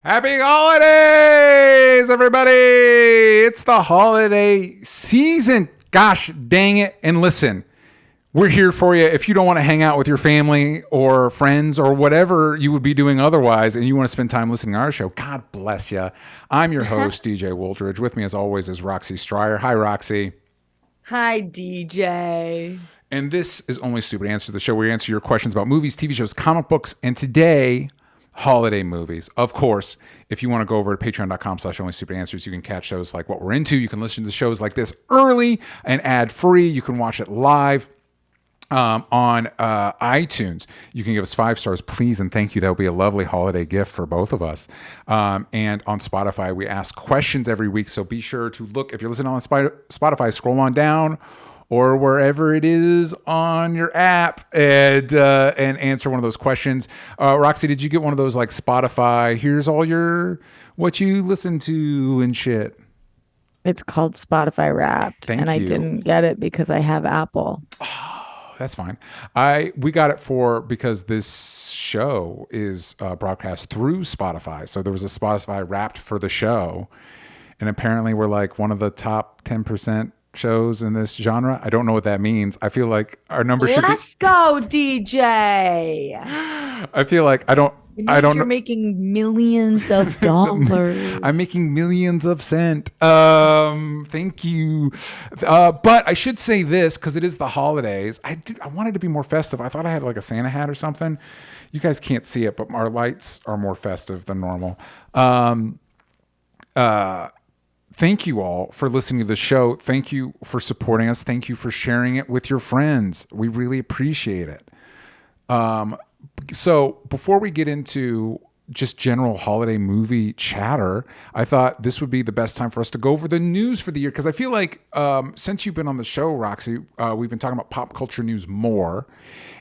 Happy holidays, everybody! It's the holiday season. Gosh dang it. And listen, we're here for you. If you don't want to hang out with your family or friends or whatever you would be doing otherwise, and you want to spend time listening to our show, God bless you. I'm your host, DJ Woldridge. With me, as always, is Roxy Stryer. Hi, Roxy. Hi, DJ. And this is Only Stupid Answers, the show where we answer your questions about movies, TV shows, comic books, and today, holiday movies. Of course, if you want to go over to patreon.com/onlystupidanswers, you can catch shows like What We're Into. You can listen to shows like this early and ad-free. You can watch it live on iTunes. You can give us 5 stars, please, and thank you. That would be a lovely holiday gift for both of us. And on Spotify, we ask questions every week, so be sure to look. If you're listening on Spotify, scroll on down or wherever it is on your app and answer one of those questions. Roxy, did you get one of those like Spotify, here's all what you listen to and shit? It's called Spotify Wrapped. Thank I you. didn't get it because I have Apple. That's fine. We got it because this show is broadcast through Spotify. So there was a Spotify Wrapped for the show. And apparently we're like one of the top 10% shows in this genre. I don't know what that means. I feel like our number should Let's go, DJ. I feel like I don't You're know. making millions of dollars. I'm making millions of cent. Thank you. But I should say this because it is the holidays. I wanted to be more festive. I thought I had like a Santa hat or something. You guys can't see it, but our lights are more festive than normal. Thank you all for listening to the show. Thank you for supporting us. Thank you for sharing it with your friends. We really appreciate it. So before we get into just general holiday movie chatter, I thought this would be the best time for us to go over the news for the year. Because I feel like since you've been on the show, Roxy, we've been talking about pop culture news more.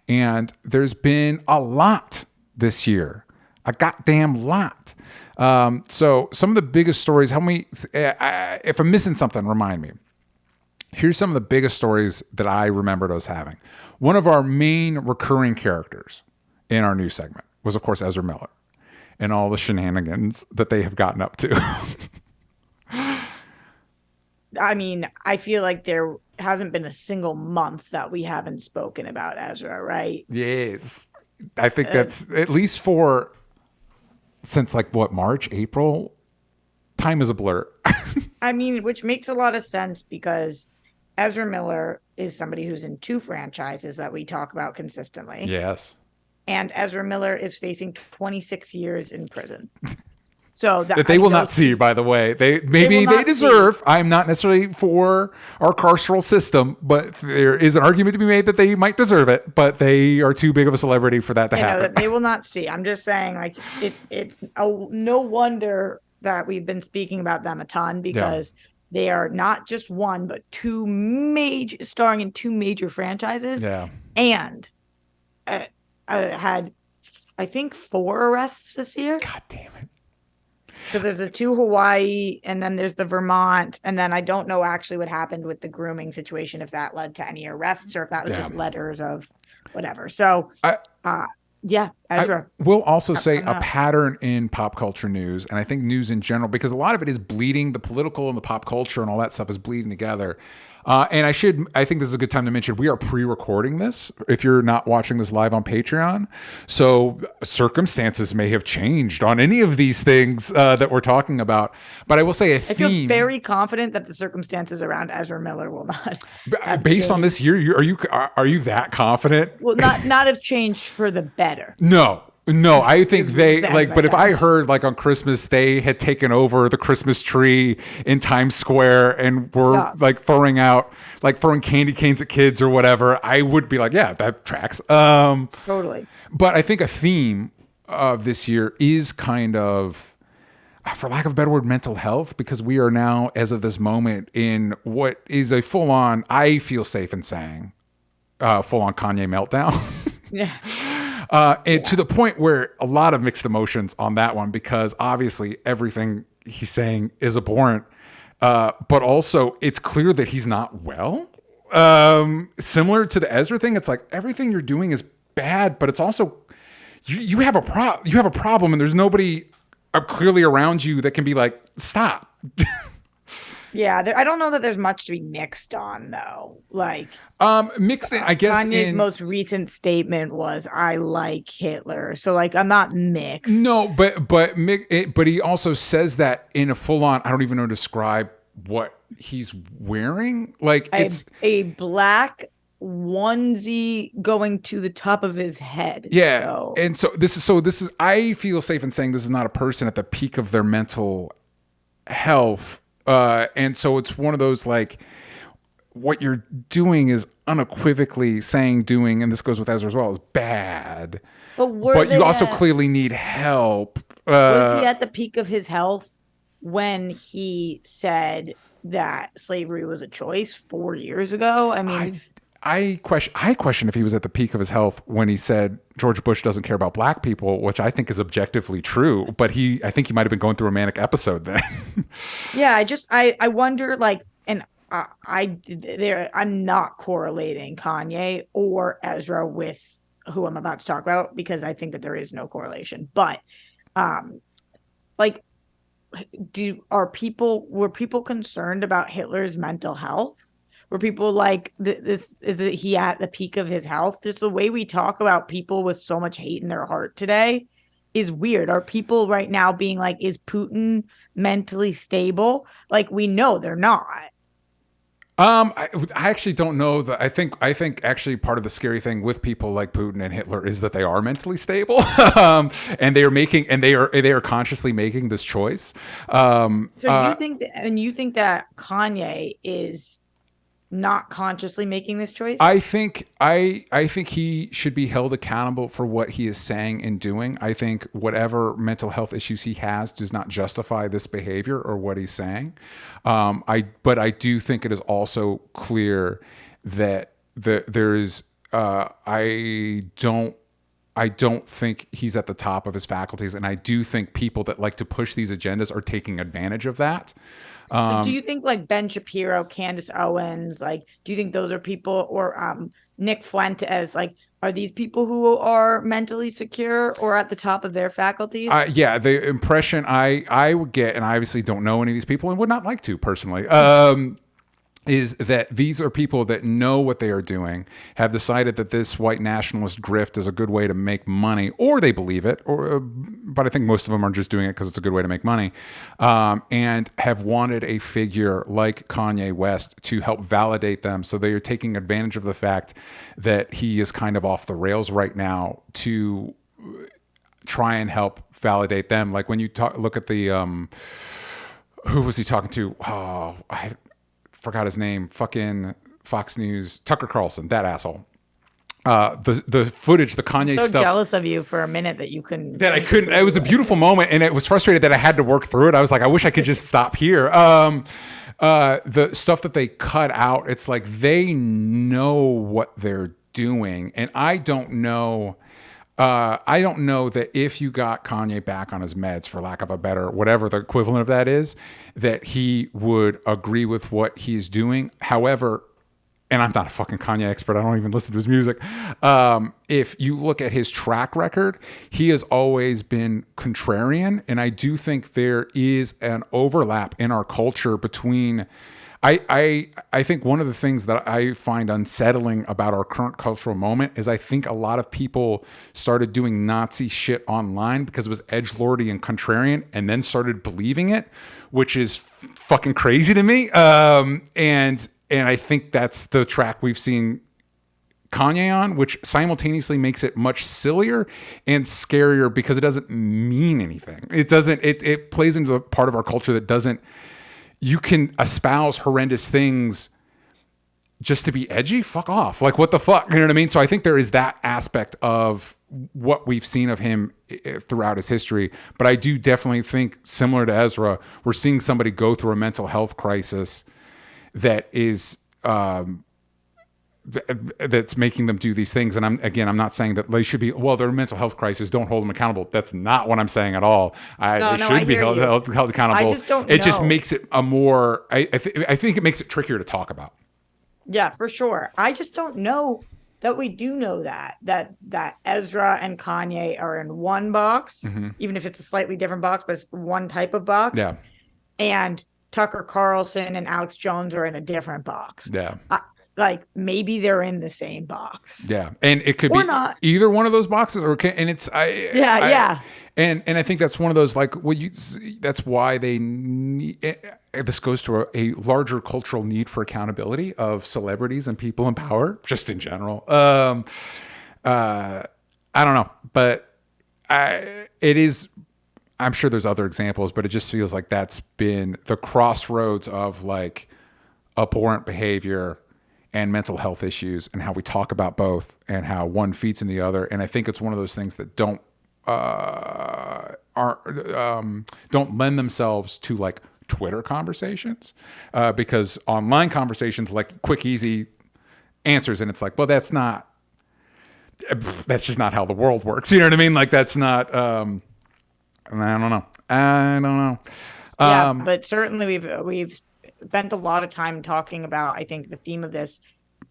And there's been a lot this year. A goddamn lot. So some of the biggest stories, if I'm missing something, remind me. Here's some of the biggest stories that I remembered us having. One of our main recurring characters in our news segment was, of course, Ezra Miller and all the shenanigans that they have gotten up to. I mean, I feel like there hasn't been a single month that we haven't spoken about Ezra, right? Yes. I think that's at least since like March, April, time is a blur. I mean, which makes a lot of sense because Ezra Miller is somebody who's in 2 franchises that we talk about consistently. Yes. And Ezra Miller is facing 26 years in prison. So that they will not see, by the way. They deserve. See. I'm not necessarily for our carceral system, but there is an argument to be made that they might deserve it, but they are too big of a celebrity for that to happen. That they will not see. I'm just saying, like, it's no wonder that we've been speaking about them a ton because they are not just one, but starring in 2 major franchises. Yeah. And had, I think, 4 arrests this year. God damn it. Because there's the 2 Hawaii, and then there's the Vermont, and then I don't know actually what happened with the grooming situation, if that led to any arrests or if that was just letters of whatever. So, Ezra. I will also say a pattern in pop culture news, and I think news in general, because a lot of it is bleeding, the political and the pop culture and all that stuff is bleeding together. And I think this is a good time to mention, we are pre-recording this if you're not watching this live on Patreon. So circumstances may have changed on any of these things that we're talking about. But I will say I feel very confident that the circumstances around Ezra Miller will not based on this year, are you that confident? Will not have changed for the better. No, I think but if I heard like on Christmas they had taken over the Christmas tree in Times Square and were like throwing candy canes at kids or whatever, I would be like, yeah, that tracks. Totally. But I think a theme of this year is kind of, for lack of a better word, mental health, because we are now, as of this moment, in what is a full-on, I feel safe in saying, full-on Kanye meltdown. Yeah. To the point where a lot of mixed emotions on that one, because obviously everything he's saying is abhorrent, but also it's clear that he's not well. Similar to the Ezra thing, it's like everything you're doing is bad, but it's also you have a problem, and there's nobody are clearly around you that can be like, stop. Yeah, I don't know that there's much to be mixed on though. Like, mixed in, I guess. Kanye's most recent statement was, "I like Hitler," so like I'm not mixed. No, but he also says that in a full on. I don't even know how to describe what he's wearing. Like it's a black onesie going to the top of his head. Yeah, so. And so this is. I feel safe in saying this is not a person at the peak of their mental health. And so it's one of those like, what you're doing is unequivocally doing, and this goes with Ezra as well, is bad. But you also clearly need help. Was he at the peak of his health when he said that slavery was a choice 4 years ago? I mean, I question if he was at the peak of his health when he said George Bush doesn't care about black people, which I think is objectively true. But I think he might have been going through a manic episode then. Yeah, I wonder, like, and I'm not correlating Kanye or Ezra with who I'm about to talk about because I think that there is no correlation. But, like, were people concerned about Hitler's mental health? Were people like, this is he at the peak of his health? Just the way we talk about people with so much hate in their heart today is weird. Are people right now being like, is Putin mentally stable? Like, we know they're not. I actually don't know that. I think actually part of the scary thing with people like Putin and Hitler is that they are mentally stable, and they are consciously making this choice. So you think that Kanye is not consciously making this choice? I think he should be held accountable for what he is saying and doing. I think whatever mental health issues he has does not justify this behavior or what he's saying. But I do think it is also clear that there is. I don't think he's at the top of his faculties, and I do think people that like to push these agendas are taking advantage of that. So do you think like Ben Shapiro, Candace Owens, like, do you think those are people, or Nick Fuentes, like, are these people who are mentally secure or at the top of their faculties? Yeah, the impression I would get, and I obviously don't know any of these people and would not like to personally, is that these are people that know what they are doing, have decided that this white nationalist grift is a good way to make money, or they believe it, but I think most of them are just doing it because it's a good way to make money, and have wanted a figure like Kanye West to help validate them. So they are taking advantage of the fact that he is kind of off the rails right now to try and help validate them. Like when you look at the, who was he talking to? Oh, I forgot his name. Fucking Fox News, Tucker Carlson, that asshole. The footage, the Kanye stuff. So jealous of you for a minute that you couldn't. That I couldn't. It was a beautiful moment, and it was frustrated that I had to work through it. I was like, I wish I could just stop here. The stuff that they cut out, it's like they know what they're doing, and I don't know. I don't know that if you got Kanye back on his meds, for lack of a better, whatever the equivalent of that is, that he would agree with what he's doing. However, and I'm not a fucking Kanye expert, I don't even listen to his music. If you look at his track record, he has always been contrarian. And I do think there is an overlap in our culture between... I think one of the things that I find unsettling about our current cultural moment is I think a lot of people started doing Nazi shit online because it was edgelordy and contrarian, and then started believing it, which is fucking crazy to me. And I think that's the track we've seen Kanye on, which simultaneously makes it much sillier and scarier because it doesn't mean anything. It plays into a part of our culture that doesn't. You can espouse horrendous things just to be edgy. Fuck off. Like, what the fuck? You know what I mean? So I think there is that aspect of what we've seen of him throughout his history. But I do definitely think, similar to Ezra, we're seeing somebody go through a mental health crisis that is, that's making them do these things. And I'm not saying that they should be, well, their mental health crisis, don't hold them accountable. That's not what I'm saying at all. They should be held accountable. I just don't know. It just makes it a more, I think it makes it trickier to talk about. Yeah, for sure. I just don't know that we do know that Ezra and Kanye are in one box, even if it's a slightly different box, but it's one type of box. Yeah. And Tucker Carlson and Alex Jones are in a different box. Yeah. Like maybe they're in the same box. Yeah. And it could or be not. Either one of those boxes, and it's, yeah. And I think that's one of those, like, that's why they need, this goes to a larger cultural need for accountability of celebrities and people in power, just in general. I don't know, but it is, I'm sure there's other examples, but it just feels like that's been the crossroads of like abhorrent behavior and mental health issues, and how we talk about both and how one feeds in the other. And I think it's one of those things that don't lend themselves to like Twitter conversations, because online conversations like quick, easy answers, and it's like, well, that's just not how the world works. You know what I mean? Like that's not. I don't know. Yeah, but certainly we've spent a lot of time talking about, I think, the theme of this,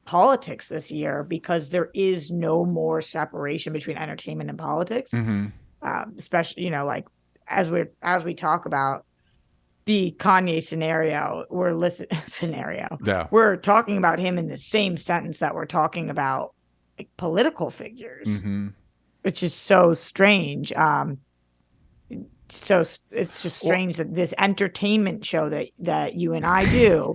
politics this year, because there is no more separation between entertainment and politics. Especially, like as we talk about the Kanye scenario, we're talking about him in the same sentence that we're talking about like political figures, which is so strange. So it's just strange that this entertainment show that you and I do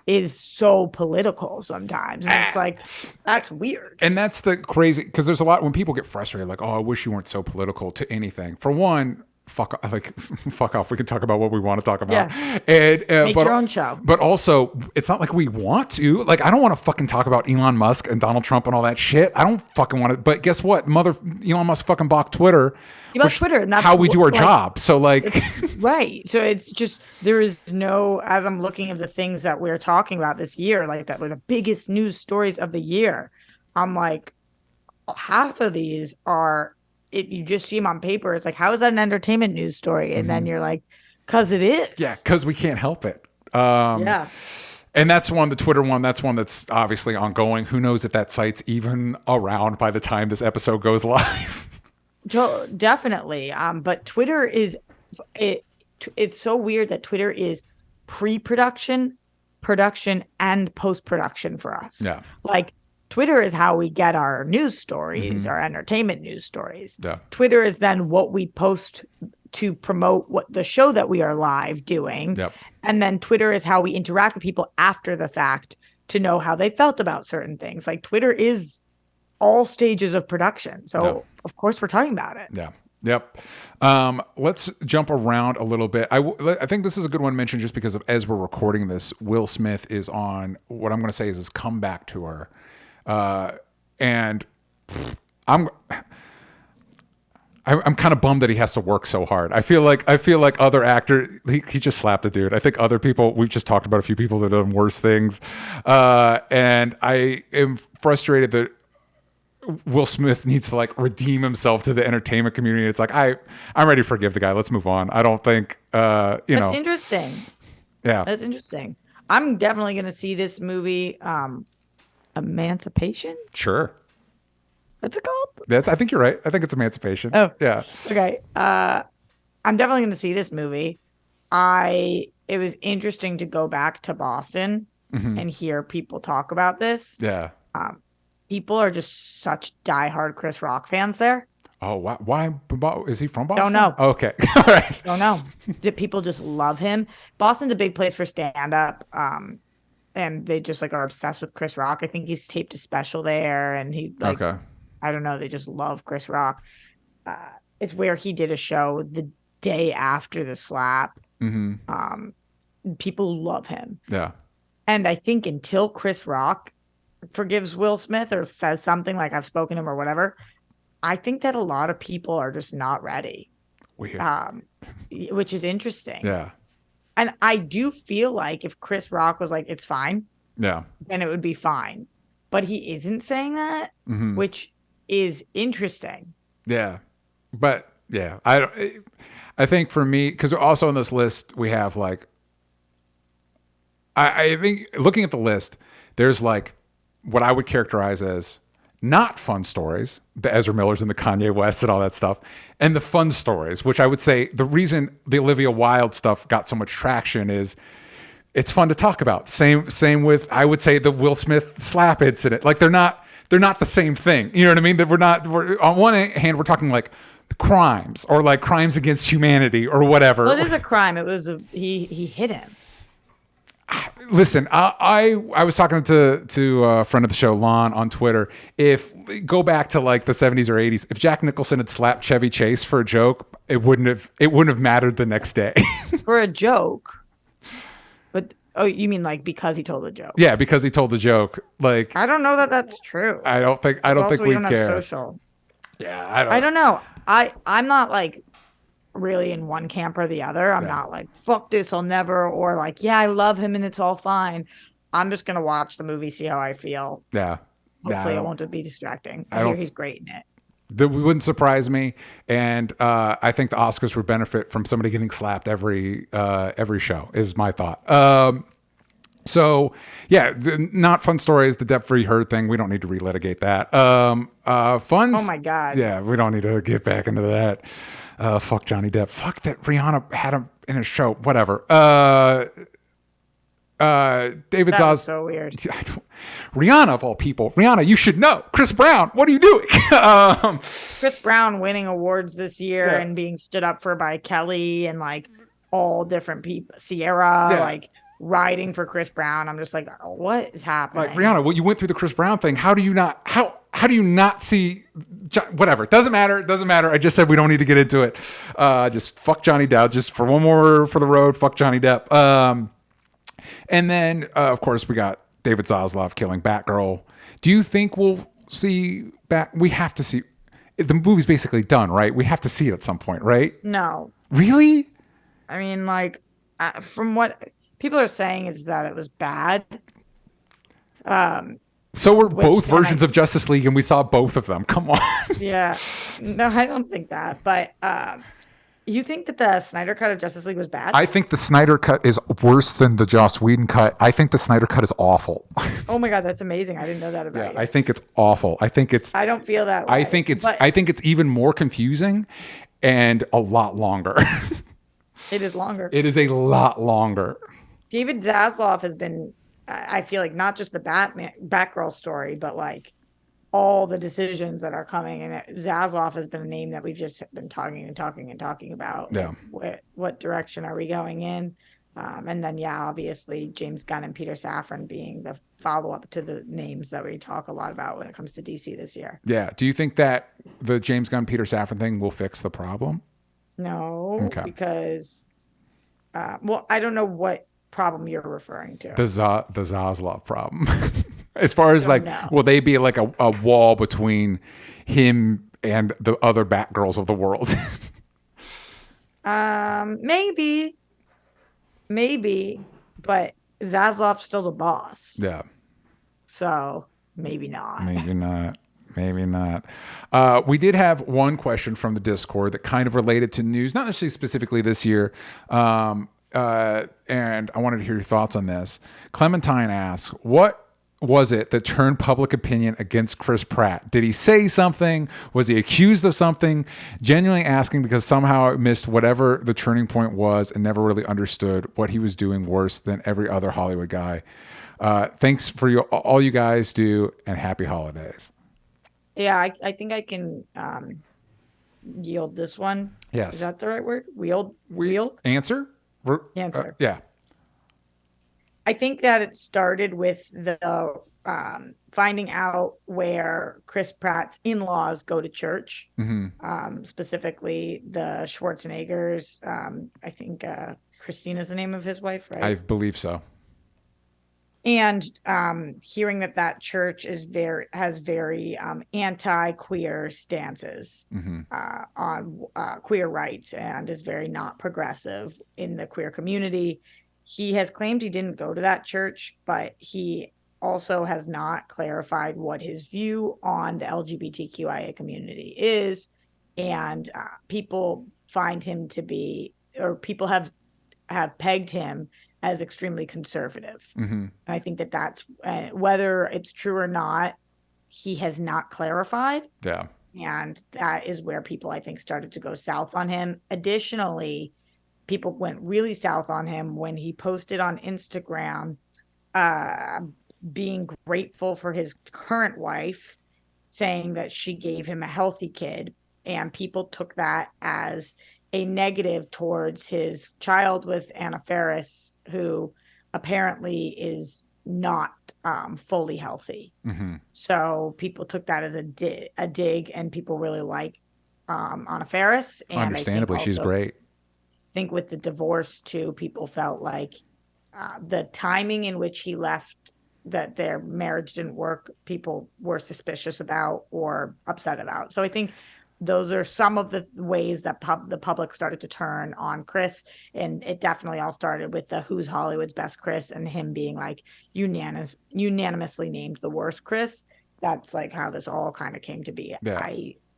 is so political sometimes. And it's like, that's weird. And that's the crazy, because there's a lot when people get frustrated, like, oh, I wish you weren't so political to anything. For one, fuck off. We can talk about what we want to talk about. Yeah. And make your own show. But also, it's not like we want to. Like, I don't want to fucking talk about Elon Musk and Donald Trump and all that shit. I don't fucking want to. But guess what? Elon Musk fucking bought Twitter. He bought Twitter, and that's how we do our job. So like, right. So it's just, there is no, as I'm looking at the things that we're talking about this year, like that were the biggest news stories of the year, I'm like, half of these are, you just see them on paper. It's like, how is that an entertainment news story? And then you're like, because it is. Yeah, because we can't help it. Yeah. And that's the Twitter one. That's one that's obviously ongoing. Who knows if that site's even around by the time this episode goes live? Definitely. But Twitter is, it's so weird that Twitter is pre-production, production, and post-production for us. Yeah. Like, Twitter is how we get our news stories, our entertainment news stories. Yeah. Twitter is then what we post to promote what the show that we are live doing. Yep. And then Twitter is how we interact with people after the fact to know how they felt about certain things. Like, Twitter is all stages of production. So of course we're talking about it. Yeah. Yep. Let's jump around a little bit. I think this is a good one to mention just because of, as we're recording this, Will Smith is on what I'm going to say is his comeback tour. And I'm kind of bummed that he has to work so hard. I feel like other actors, he just slapped a dude. I think other people, we've just talked about a few people that have done worse things. And I am frustrated that Will Smith needs to like redeem himself to the entertainment community. It's like, I'm ready to forgive the guy. Let's move on. I don't think, That's interesting. Yeah. That's interesting. I'm definitely going to see this movie, Emancipation? Sure. What's it called? I think you're right. I think it's Emancipation. Oh. Yeah. Okay. I'm definitely going to see this movie. It was interesting to go back to Boston and hear people talk about this. Yeah. People are just such diehard Chris Rock fans there. Oh, why? Is he from Boston? Don't know. Okay. All right. Don't know. People just love him. Boston's a big place for stand-up. And they just like are obsessed with Chris Rock. I think he's taped a special there, and he like, okay. I don't know. They just love Chris Rock. It's where he did a show the day after the slap. People love him. Yeah. And I think until Chris Rock forgives Will Smith or says something like I've spoken to him or whatever, I think that a lot of people are just not ready. Weird. Which is interesting. Yeah. And I do feel like if Chris Rock was like, it's fine. Yeah. Then it would be fine. But he isn't saying that, which is interesting. Yeah. But yeah, I think for me, because also on this list, we have like, I think looking at the list, there's like what I would characterize as not fun stories, the Ezra Millers and the Kanye West and all that stuff, and the fun stories, which I would say the reason the Olivia Wilde stuff got so much traction is it's fun to talk about. Same with, I would say, the Will Smith slap incident. Like they're not the same thing. You know what I mean? That we're on one hand, we're talking like crimes or like crimes against humanity or whatever. Well, it is a crime. It was he hit him. Listen, I was talking to a friend of the show, Lon, on Twitter. If go back to like the 70s or 80s, if Jack Nicholson had slapped Chevy Chase for a joke, it wouldn't have mattered the next day. For a joke. But you mean like because he told a joke? Yeah, because he told a joke. Like I don't know that that's true. I don't think we don't care. Have social. Yeah, I don't know. I'm not like really in one camp or the other. I'm not like fuck this, I'll never, or like yeah, I love him and it's all fine. I'm just gonna watch the movie, see how I feel. Yeah. Hopefully, it won't be distracting. I hear he's great in it. That wouldn't surprise me, and I think the Oscars would benefit from somebody getting slapped every show. Is my thought. So yeah, not fun stories. The debt-free herd thing. We don't need to relitigate that. Fun. Oh my god. Yeah, we don't need to get back into that. Fuck Johnny Depp. Fuck that Rihanna had him in a show. Whatever. David Zaz. So weird. Rihanna of all people. Rihanna, you should know. Chris Brown, what are you doing? Chris Brown winning awards this year and being stood up for by Kelly and like all different people. Sierra, like riding for Chris Brown. I'm just like, what is happening? Like Rihanna, well, you went through the Chris Brown thing. How do you not see? Whatever. Doesn't matter. I just said we don't need to get into it. Just fuck Johnny Depp. Just for one more for the road. Fuck Johnny Depp. And then, of course, we got David Zaslav killing Batgirl. Do you think we'll see we have to see the movie's basically done, right? We have to see it at some point, right? No. Really? I mean, like, from what people are saying is that it was bad. So were both versions of Justice League, and we saw both of them. Come on. Yeah. No, I don't think that. But you think that the Snyder cut of Justice League was bad? I think the Snyder cut is worse than the Joss Whedon cut. I think the Snyder cut is awful. Oh my god, that's amazing! I didn't know that about you. I think it's awful. I don't feel that way. I think it's even more confusing and a lot longer. It is longer. It is a lot longer. David Zaslav has been, I feel like, not just the Batgirl story, but like all the decisions that are coming. And Zaslav has been a name that we've just been talking about. Yeah. Like, what direction are we going in? And then, obviously James Gunn and Peter Safran being the follow-up to the names that we talk a lot about when it comes to DC this year. Yeah. Do you think that the James Gunn, Peter Safran thing will fix the problem? No, because, I don't know what problem you're referring to. The Zaslav problem. As far as will they be like a wall between him and the other Batgirls of the world? Maybe, but Zaslav's still the boss. Yeah. So maybe not. Maybe not. We did have one question from the Discord that kind of related to news, not necessarily specifically this year. And I wanted to hear your thoughts on this. Clementine asks, what was it that turned public opinion against Chris Pratt? Did he say something? Was he accused of something? Genuinely asking because somehow I missed whatever the turning point was and never really understood what he was doing worse than every other Hollywood guy. Thanks for all you guys do, and happy holidays. Yeah, I think I can yield this one. Yes. Is that the right word? Wield? Answer? Answer. Yeah. I think that it started with the finding out where Chris Pratt's in-laws go to church, specifically the Schwarzeneggers. I think Christina's the name of his wife, right? I believe so. And hearing that church has very anti-queer stances on queer rights and is very not progressive in the queer community. He has claimed he didn't go to that church, but he also has not clarified what his view on the LGBTQIA community is. And people find him to be, or people have pegged him as extremely conservative. And I think that's whether it's true or not, he has not clarified. Yeah. And that is where people, I think, started to go south on him. Additionally, people went really south on him when he posted on Instagram being grateful for his current wife, saying that she gave him a healthy kid. And people took that as a negative towards his child with Anna Faris, who apparently is not fully healthy. Mm-hmm. So people took that as a dig, and people really like Anna Faris. And understandably, she's great. I think with the divorce too, people felt like the timing in which he left, that their marriage didn't work, people were suspicious about or upset about. So I think those are some of the ways that the public started to turn on Chris. And it definitely all started with the Who's Hollywood's Best Chris, and him being like unanimously named the worst Chris. That's like how this all kind of came to be. Yeah.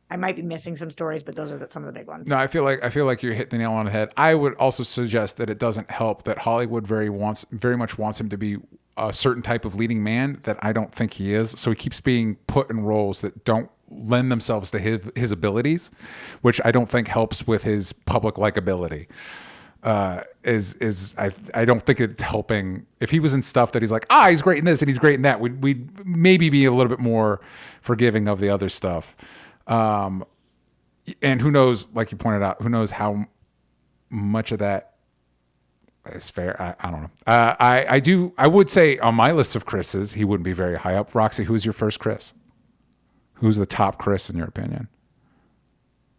I might be missing some stories, but those are some of the big ones. No, I feel like you're hitting the nail on the head. I would also suggest that it doesn't help that Hollywood very much wants him to be a certain type of leading man that I don't think he is. So he keeps being put in roles that don't lend themselves to his abilities, which I don't think helps with his public likability. I don't think it's helping. If he was in stuff that he's like, he's great in this and he's great in that, we'd maybe be a little bit more forgiving of the other stuff. And who knows, like you pointed out, who knows how much of that is fair. I don't know. I would say on my list of Chris's, he wouldn't be very high up. Roxy, who's your first Chris? Who's the top Chris in your opinion?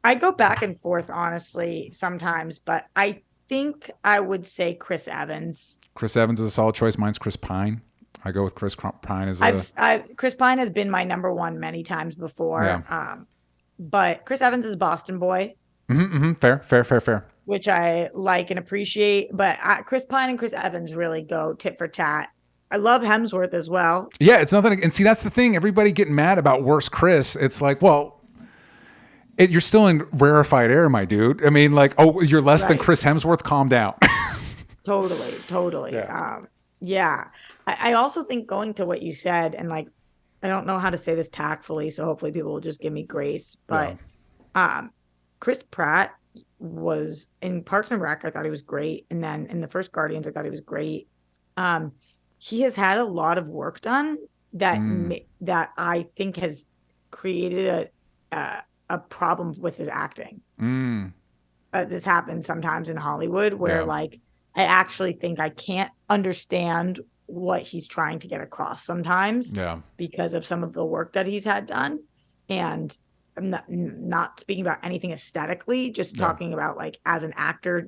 I go back and forth, honestly, sometimes, but I think I would say Chris Evans. Chris Evans is a solid choice. Mine's Chris Pine. I go with Chris Pine as Chris Pine has been my number one many times before. Yeah. But Chris Evans is Boston boy. Mm-hmm. Fair. Which I like and appreciate. But Chris Pine and Chris Evans really go tit for tat. I love Hemsworth as well. Yeah, it's nothing. And see, that's the thing. Everybody getting mad about worse Chris. It's like, well, you're still in rarefied air, my dude. I mean, like, you're less than Chris Hemsworth. Calm down. Totally. Yeah. Yeah. I also think, going to what you said, and like, I don't know how to say this tactfully, so hopefully people will just give me grace. But Chris Pratt was in Parks and Rec. I thought he was great. And then in the first Guardians, I thought he was great. He has had a lot of work done that I think has created a problem with his acting. This happens sometimes in Hollywood where like, I actually think I can't understand what he's trying to get across sometimes because of some of the work that he's had done. And I'm not speaking about anything aesthetically, just talking about like as an actor,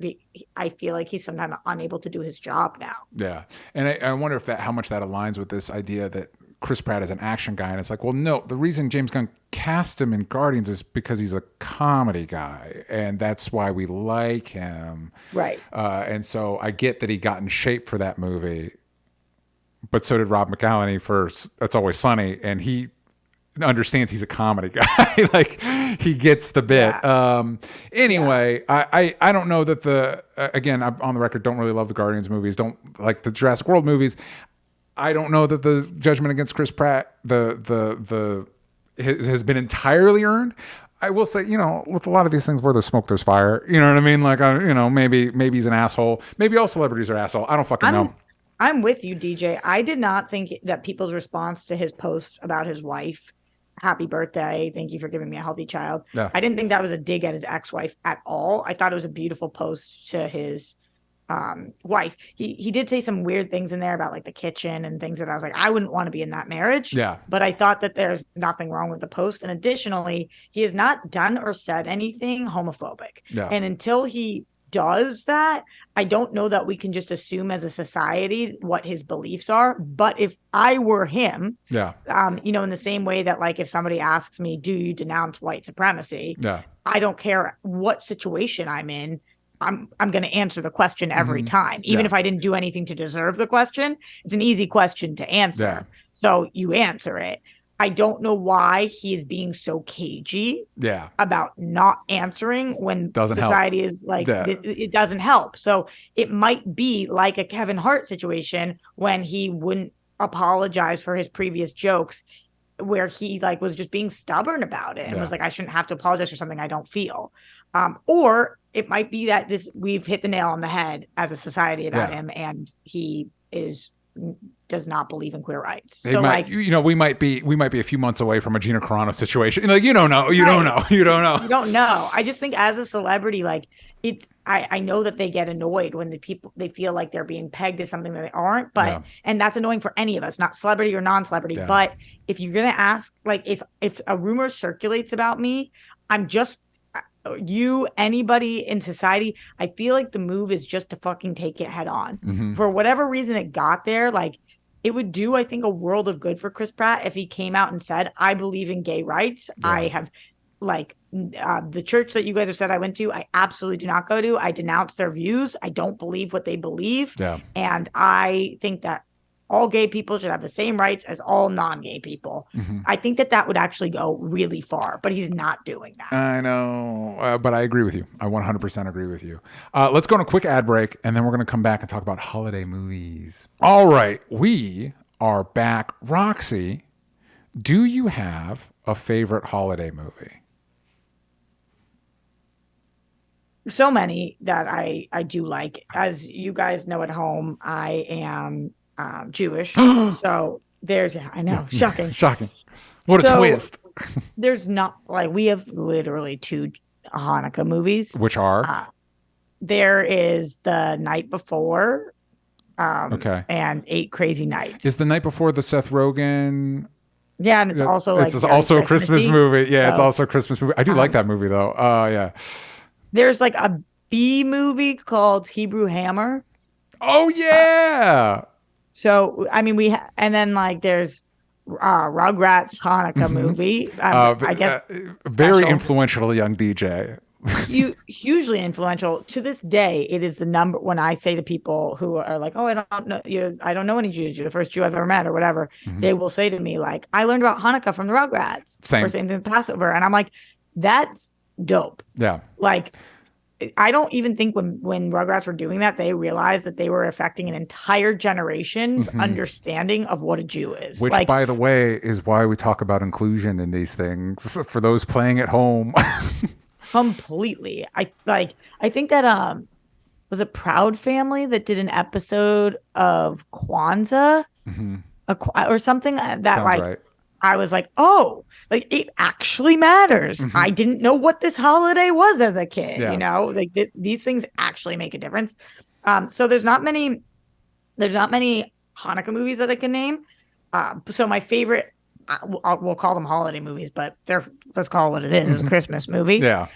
I feel like he's sometimes unable to do his job now. Yeah. And I wonder how much that aligns with this idea that Chris Pratt is an action guy. And it's like, well, no, the reason James Gunn cast him in Guardians is because he's a comedy guy. And that's why we like him. Right. And so I get that he got in shape for that movie. But so did Rob McElhenney for It's Always Sunny. And he understands he's a comedy guy. Like, he gets the bit. Anyway, I don't know that again, I'm on the record, don't really love the Guardians movies, don't like the Jurassic World movies. I don't know that the judgment against Chris Pratt has been entirely earned. I will say, with a lot of these things, where there's smoke, there's fire. You know what I mean? Like, maybe he's an asshole. Maybe all celebrities are assholes. I don't fucking know. I'm with you, DJ. I did not think that people's response to his post about his wife, happy birthday, thank you for giving me a healthy child. Yeah. I didn't think that was a dig at his ex-wife at all. I thought it was a beautiful post to his wife. He did say some weird things in there about like the kitchen and things that I was like, I wouldn't want to be in that marriage. Yeah. But I thought that there's nothing wrong with the post. And additionally, he has not done or said anything homophobic. Yeah. And until he does that, I don't know that we can just assume as a society what his beliefs are. But if I were him, in the same way that like if somebody asks me, do you denounce white supremacy? Yeah. I don't care what situation I'm in. I'm going to answer the question every time, even if I didn't do anything to deserve the question. It's an easy question to answer. Yeah. So you answer it. I don't know why he is being so cagey about not answering when society is like, it doesn't help. So it might be like a Kevin Hart situation when he wouldn't apologize for his previous jokes where he like was just being stubborn about it and was like, I shouldn't have to apologize for something I don't feel. Or it might be that we've hit the nail on the head as a society about him, and he does not believe in queer rights. So we might be a few months away from a Gina Carano situation. Like, you don't know. You don't know. I just think as a celebrity, like I know that they get annoyed when they feel like they're being pegged as something that they aren't, but and that's annoying for any of us, not celebrity or non-celebrity. Yeah. But if you're gonna ask, like, if a rumor circulates about me, I'm just anybody in society, I feel like the move is just to fucking take it head on. Mm-hmm. For whatever reason it got there, like it would do, I think, a world of good for Chris Pratt if he came out and said, I believe in gay rights. Yeah. I have the church that you guys have said I went to, I absolutely do not go to. I denounce their views. I don't believe what they believe. Yeah. And I think that all gay people should have the same rights as all non-gay people. Mm-hmm. I think that would actually go really far, but he's not doing that. I know, but I agree with you. I 100% agree with you. Let's go on a quick ad break, and then we're going to come back and talk about holiday movies. All right, we are back. Roxy, do you have a favorite holiday movie? So many that I do like. As you guys know at home, I am Jewish. So I know, shocking. What a twist. There's not, like, we have literally 2 Hanukkah movies. Which are? There is The Night Before. And 8 Crazy Nights. Is The Night Before the Seth Rogen? Yeah, and it's also like it's also a Christmas movie. Yeah, it's also a Christmas movie. I do like that movie though. Yeah. There's like a B movie called Hebrew Hammer. Oh yeah. So, I mean, and then like there's Rugrats Hanukkah movie. I guess very influential young DJ. Hugely influential. To this day, it is the number. When I say to people who are like, "Oh, I don't know I don't know any Jews. You're the first Jew I've ever met," or whatever, they will say to me like, "I learned about Hanukkah from the Rugrats." Same. Or same thing with Passover, and I'm like, "That's dope." Yeah. Like, I don't even think when Rugrats were doing that, they realized that they were affecting an entire generation's understanding of what a Jew is. Which, like, by the way, is why we talk about inclusion in these things for those playing at home. Completely. I think that was a Proud Family that did an episode of Kwanzaa or something that sounds like right. I was like, oh, like it actually matters. I didn't know what this holiday was as a kid. Yeah. You know, like these things actually make a difference. So there's not many Hanukkah movies that I can name. So my favorite, we'll call them holiday movies, but let's call it what it is. It's a Christmas movie. Yeah.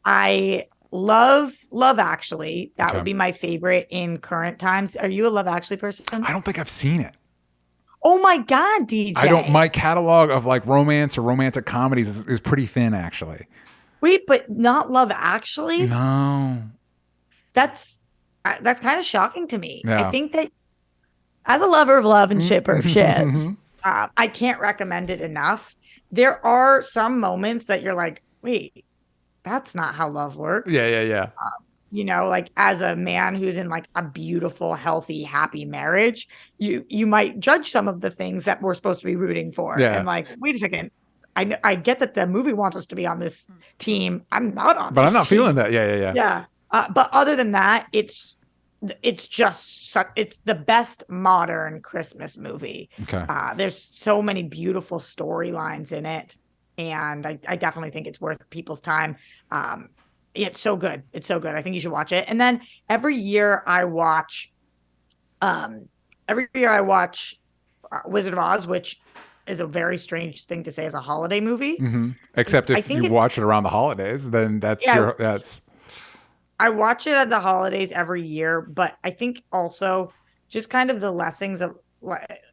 I love Actually. That would be my favorite in current times. Are you a Love Actually person? I don't think I've seen it. Oh my God, DJ. My catalog of like romance or romantic comedies is pretty thin, actually. Wait, but not Love Actually? No. That's kind of shocking to me. Yeah. I think that as a lover of love and shipper of ships, I can't recommend it enough. There are some moments that you're like, wait, that's not how love works. Yeah. You know, like as a man who's in like a beautiful, healthy, happy marriage, you might judge some of the things that we're supposed to be rooting for. Yeah. And like, wait a second. I get that the movie wants us to be on this team. I'm not on but this I'm not team. Feeling that. Yeah. Yeah. But other than that, it's just it's the best modern Christmas movie. Okay. There's so many beautiful storylines in it. And I definitely think it's worth people's time. It's so good. It's so good. I think you should watch it. And then every year I watch Wizard of Oz, which is a very strange thing to say as a holiday movie. Except if you watch it around the holidays, then that's. I watch it at the holidays every year, but I think also just kind of the lessons of,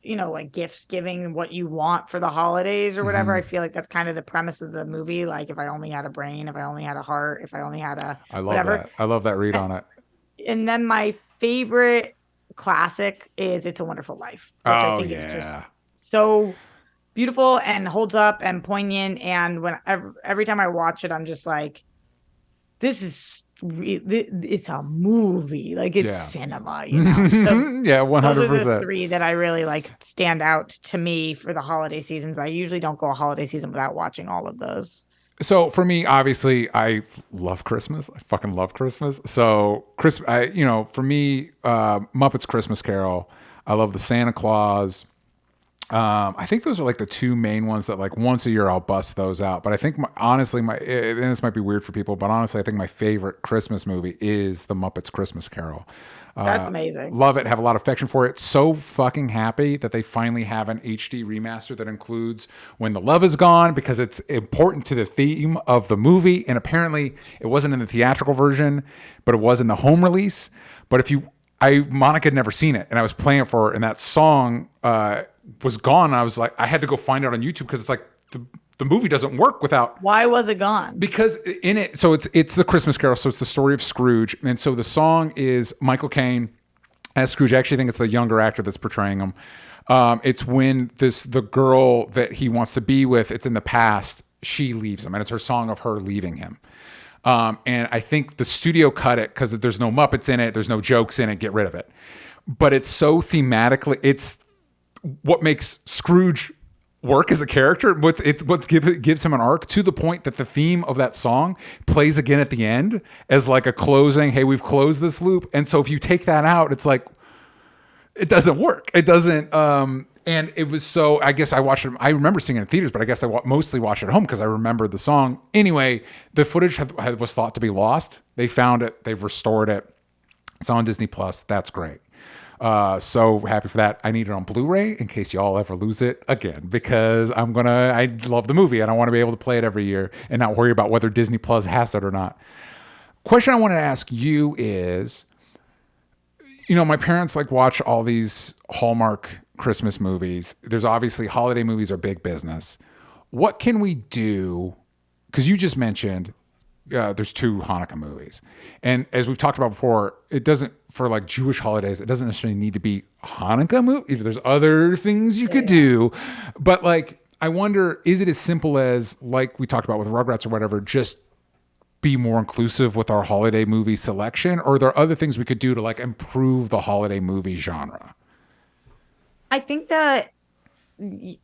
you know, like gifts giving, what you want for the holidays or whatever. I feel like that's kind of the premise of the movie. Like, if I only had a brain, if I only had a heart, if I only had that. I love that read on it. And then my favorite classic is It's a Wonderful Life, which I think is just so beautiful and holds up and poignant. And when every time I watch it, I'm just like, this is it's a movie, like it's Yeah. cinema, you know. So Yeah, those are the 100%. three that I really like stand out to me for the holiday seasons. I usually don't go a holiday season without watching all of those. So for me, obviously, I love Christmas. I fucking love Christmas. So for me, Muppets Christmas Carol. I love the Santa Claus. I think those are like the two main ones that like once a year I'll bust those out. But I think honestly, and this might be weird for people, but honestly, I think my favorite Christmas movie is the Muppets Christmas Carol. That's amazing. Love it. Have a lot of affection for it. So fucking happy that they finally have an HD remaster that includes When the Love Is Gone, because it's important to the theme of the movie. And apparently it wasn't in the theatrical version, but it was in the home release. But Monica had never seen it, and I was playing it for her, and that song was gone. And I was like, I had to go find it on YouTube because it's like the movie doesn't work without. Why was it gone? Because in it, so it's the Christmas Carol, so it's the story of Scrooge, and so the song is Michael Caine as Scrooge. I actually think it's the younger actor that's portraying him. It's when the girl that he wants to be with, it's in the past, she leaves him, and it's her song of her leaving him. And I think the studio cut it because there's no Muppets in it, there's no jokes in it, get rid of it. But it's so thematically, it's what makes Scrooge work as a character. What gives him an arc, to the point that the theme of that song plays again at the end as like a closing. Hey, we've closed this loop. And so if you take that out, it's like it doesn't work. It doesn't. And it was so. I guess I watched it. I remember seeing it in theaters, but I guess I mostly watched it at home because I remembered the song. Anyway, the footage was thought to be lost. They found it. They've restored it. It's on Disney Plus. That's great. So happy for that. I need it on Blu-ray in case y'all ever lose it again, because I love the movie and I want to be able to play it every year and not worry about whether Disney Plus has it or not. Question I wanted to ask you is, my parents like watch all these Hallmark Christmas movies. There's obviously holiday movies are big business. What can we do? Because you just mentioned there's 2 Hanukkah movies. And as we've talked about before, it doesn't, for like Jewish holidays, it doesn't necessarily need to be Hanukkah movie. There's other things you could do. But like, I wonder, is it as simple as, like we talked about with Rugrats or whatever, just be more inclusive with our holiday movie selection? Or are there other things we could do to like improve the holiday movie genre? I think that,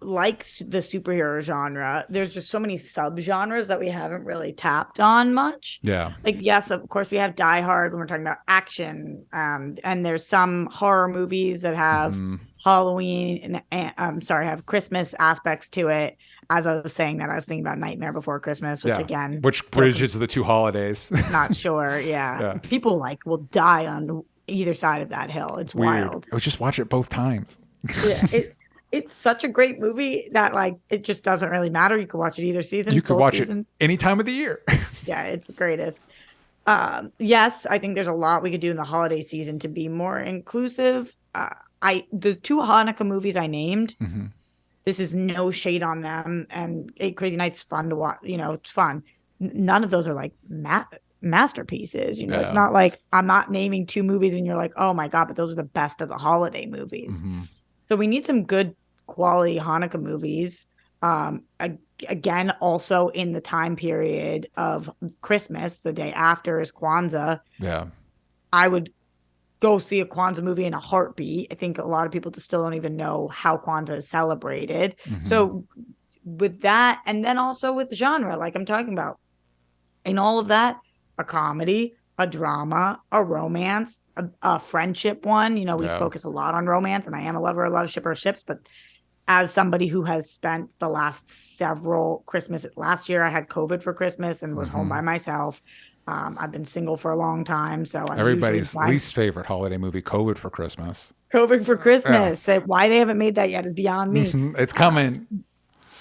like the superhero genre, there's just so many subgenres that we haven't really tapped on much. Yeah. Like, yes, of course, we have Die Hard when we're talking about action. And there's some horror movies that have Halloween and have Christmas aspects to it. As I was saying that, I was thinking about Nightmare Before Christmas, which bridges the 2 holidays. Not sure. Yeah. People will die on either side of that hill. It's weird. Wild. I would just watch it both times. Yeah. It's such a great movie that it just doesn't really matter. You can watch it either season. You could watch seasons. It any time of the year. Yeah, it's the greatest. Yes, I think there's a lot we could do in the holiday season to be more inclusive. The 2 Hanukkah movies I named, this is no shade on them. And Eight Crazy Nights fun to watch. It's fun. None of those are like masterpieces. It's not like I'm not naming 2 movies and you're like, oh my God, but those are the best of the holiday movies. So we need some good quality Hanukkah movies. Again, also in the time period of Christmas, the day after is Kwanzaa. Yeah. I would go see a Kwanzaa movie in a heartbeat. I think a lot of people still don't even know how Kwanzaa is celebrated. So with that, and then also with genre, like I'm talking about, in all of that, a comedy, a drama, a romance, a friendship one. We focus a lot on romance, and I am a lover of love, shipper of ships, but as somebody who has spent the last several Christmas, last year I had COVID for Christmas and was home by myself. I've been single for a long time, so I'm everybody's least favorite holiday movie, COVID for Christmas. COVID for Christmas. Yeah. Why they haven't made that yet is beyond me. It's coming.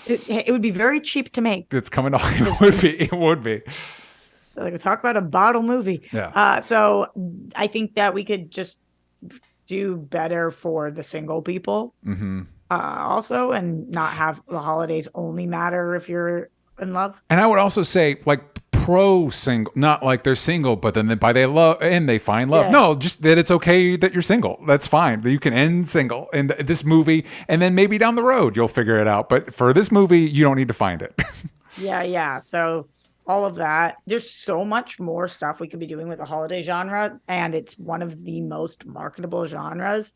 It would be very cheap to make. It's coming. It would be. Like, talk about a bottle movie. Yeah. So I think that we could just do better for the single people. Also, and not have the holidays only matter if you're in love. And I would also say, like, pro single, not like they're single, but then they love and they find love. Yeah. No, just that it's okay that you're single. That's fine. You can end single in this movie, and then maybe down the road you'll figure it out. But for this movie, you don't need to find it. Yeah. So all of that. There's so much more stuff we could be doing with the holiday genre, and it's one of the most marketable genres.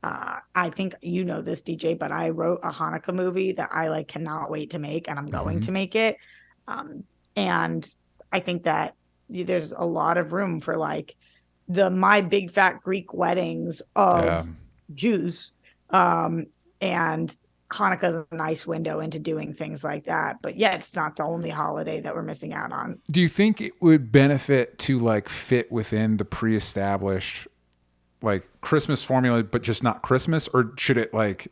I think you know this, DJ, but I wrote a Hanukkah movie that I like cannot wait to make, and I'm going to make it. And I think that there's a lot of room for like the My Big Fat Greek Weddings of Jews. And Hanukkah is a nice window into doing things like that. But yeah, it's not the only holiday that we're missing out on. Do you think it would benefit to like fit within the pre-established like Christmas formula, but just not Christmas? Or should it like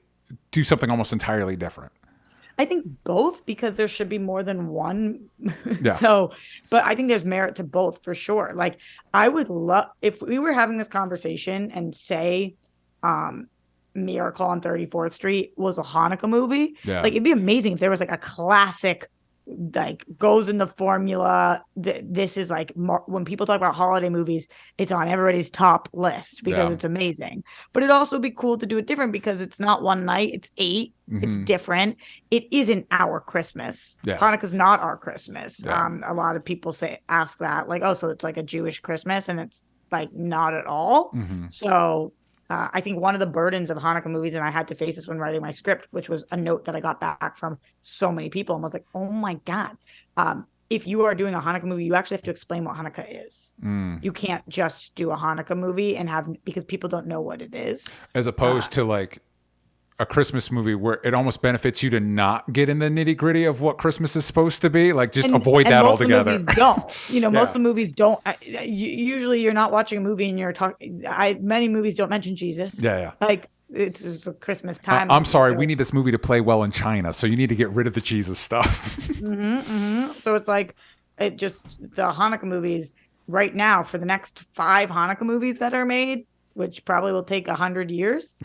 do something almost entirely different? I think both, because there should be more than one. Yeah. But I think there's merit to both for sure. Like I would love if we were having this conversation and say, Miracle on 34th Street was a Hanukkah movie. Yeah. Like it'd be amazing if there was like a classic, like goes in the formula. This is like when people talk about holiday movies, it's on everybody's top list because it's amazing. But it'd also be cool to do it different because it's not one night, it's 8. It's different. It isn't our Christmas. Yes. Hanukkah's not our Christmas. Yeah. A lot of people ask that, like, oh, so it's like a Jewish Christmas, and it's like not at all. So I think one of the burdens of Hanukkah movies, and I had to face this when writing my script, which was a note that I got back from so many people, and was like, oh my God, if you are doing a Hanukkah movie, you actually have to explain what Hanukkah is. You can't just do a Hanukkah movie because people don't know what it is. As opposed to like a Christmas movie where it almost benefits you to not get in the nitty gritty of what Christmas is supposed to be. Like just avoid that altogether. Most of the movies don't. Most of the movies don't. Usually you're not watching a movie and you're talking. Many movies don't mention Jesus. Yeah. Like it's just a Christmas time. I'm sorry. We need this movie to play well in China. So you need to get rid of the Jesus stuff. So it's like, the Hanukkah movies right now for the next 5 Hanukkah movies that are made, which probably will take 100 years.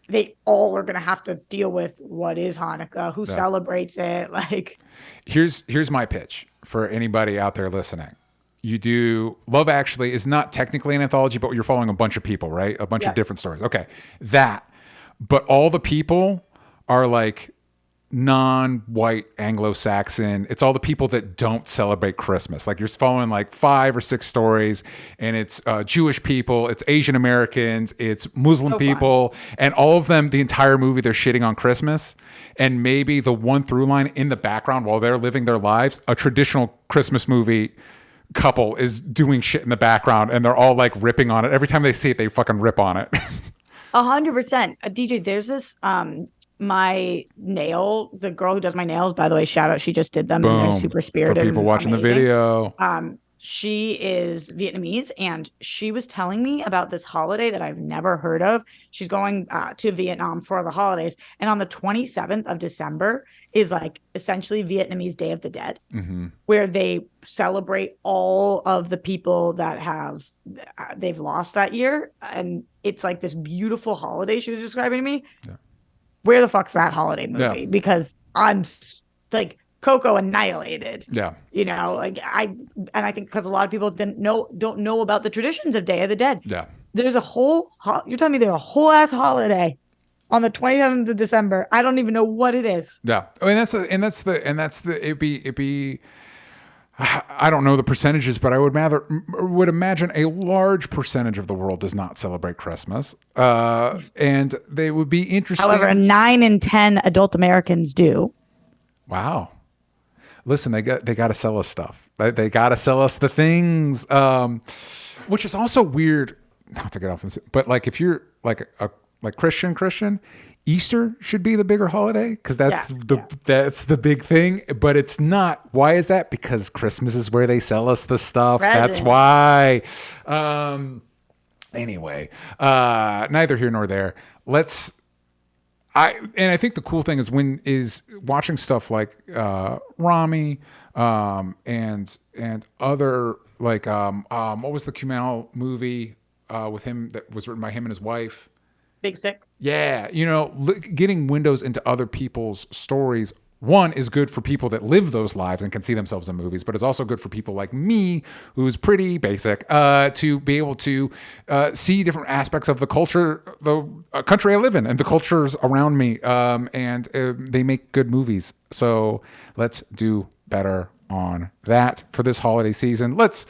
They all are going to have to deal with what is Hanukkah, who celebrates it. Like, here's my pitch for anybody out there listening. You do Love Actually is not technically an anthology, but you're following a bunch of people, right? A bunch of different stories. Okay, but all the people are like non-white Anglo-Saxon. It's all the people that don't celebrate Christmas. Like you're following like 5 or 6 stories, and it's Jewish people, it's Asian Americans, it's Muslim people, and all of them, the entire movie, they're shitting on Christmas. And maybe the one through line in the background while they're living their lives, a traditional Christmas movie couple is doing shit in the background, and they're all like ripping on it. Every time they see it, they fucking rip on it. 100%. DJ, there's this the girl who does my nails, by the way, shout out, she just did them. Boom. And they're super spirited. For people watching amazing. The video. She is Vietnamese, and she was telling me about this holiday that I've never heard of. She's going to Vietnam for the holidays, and on the 27th of December is like essentially Vietnamese Day of the Dead, where they celebrate all of the people that they've lost that year, and it's like this beautiful holiday she was describing to me. Where the fuck's that holiday movie? Because I'm like Coco annihilated. I think because a lot of people don't know about the traditions of Day of the Dead. There's a whole you're telling me there's a whole ass holiday on the 27th of December. I don't even know what it is. It'd be I don't know the percentages, but I would imagine a large percentage of the world does not celebrate Christmas. And they would be interesting. However, 9 in 10 adult Americans do. Wow. Listen, they got to sell us stuff. They got to sell us the things, which is also weird. Not to get off, but like if you're like a Christian, Easter should be the bigger holiday because that's the big thing. But it's not. Why is that? Because Christmas is where they sell us the stuff. That's why. Anyway, neither here nor there. I think the cool thing is watching stuff like Rami and other like what was the Kumail movie with him that was written by him and his wife? Big Sick. Yeah, getting windows into other people's stories. One is good for people that live those lives and can see themselves in movies, but it's also good for people like me, who's pretty basic, to be able to see different aspects of the culture, the country I live in, and the cultures around me. And they make good movies. So let's do better on that for this holiday season. Let's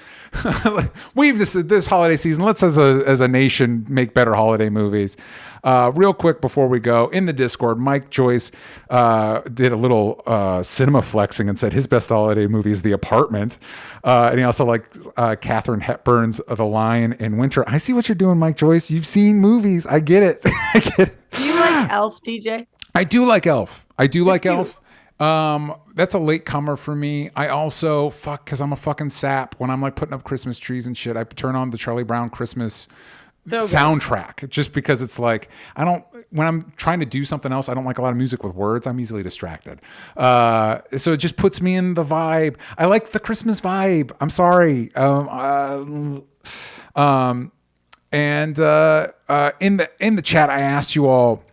weave this holiday season. Let's as a nation make better holiday movies. Real quick before we go, in the Discord, Mike Joyce did a little cinema flexing and said his best holiday movie is The Apartment. And he also liked Katharine Hepburn's The Lion in Winter. I see what you're doing, Mike Joyce. You've seen movies. I get it. I get it. Do you like Elf, DJ? I do like Elf. Elf. That's a late comer for me. I also because I'm a fucking sap. When I'm like putting up Christmas trees and shit, I turn on the Charlie Brown Christmas soundtrack just because it's like when I'm trying to do something else, I don't like a lot of music with words. I'm easily distracted. So it just puts me in the vibe. I like the Christmas vibe. I'm sorry. In the chat, I asked you all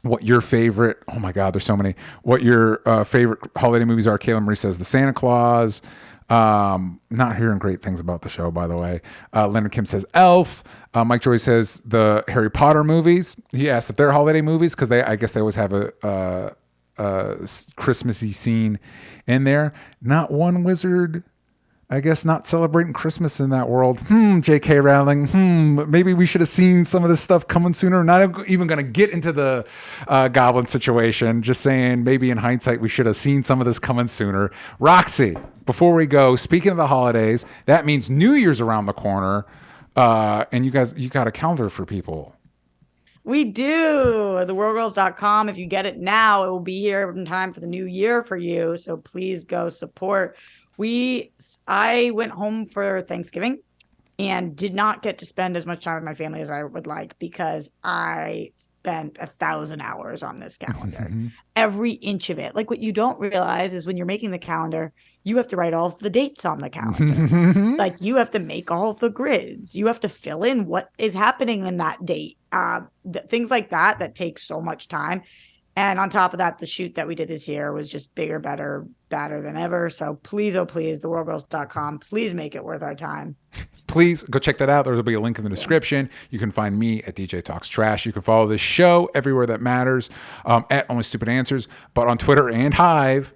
what your favorite, oh my God, there's so many, what your favorite holiday movies are. Kayla Marie says The Santa Claus. Not hearing great things about the show, by the way. Leonard Kim says Elf. Mike Joy says the Harry Potter movies. He asked if they're holiday movies because I guess they always have a Christmassy scene in there. Not one wizard, I guess, not celebrating Christmas in that world. J.K. Rowling. Maybe we should have seen some of this stuff coming sooner. Not even going to get into the goblin situation. Just saying, maybe in hindsight, we should have seen some of this coming sooner. Roxy, before we go, speaking of the holidays, that means New Year's around the corner. And you got a calendar for people. We do. TheWorldGirls.com. If you get it now, it will be here in time for the new year for you. So please go support. I went home for Thanksgiving and did not get to spend as much time with my family as I would like because I spent 1,000 hours on this calendar. Every inch of it. Like, what you don't realize is when you're making the calendar, you have to write all of the dates on the calendar. Like, you have to make all of the grids. You have to fill in what is happening in that date. Things like that take so much time. And on top of that, the shoot that we did this year was just bigger, better, badder than ever. So please, oh please, TheWorldGirls.com. Please make it worth our time. Please go check that out. There'll be a link in the description. You can find me at DJ Talks Trash. You can follow this show everywhere that matters at Only Stupid Answers, but on Twitter and Hive.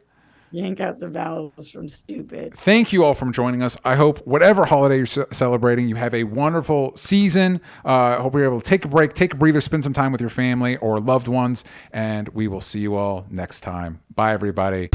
Yank out the vowels from stupid. Thank you all for joining us. I hope whatever holiday you're celebrating, you have a wonderful season. I hope you're able to take a break, take a breather, spend some time with your family or loved ones, and we will see you all next time. Bye, everybody.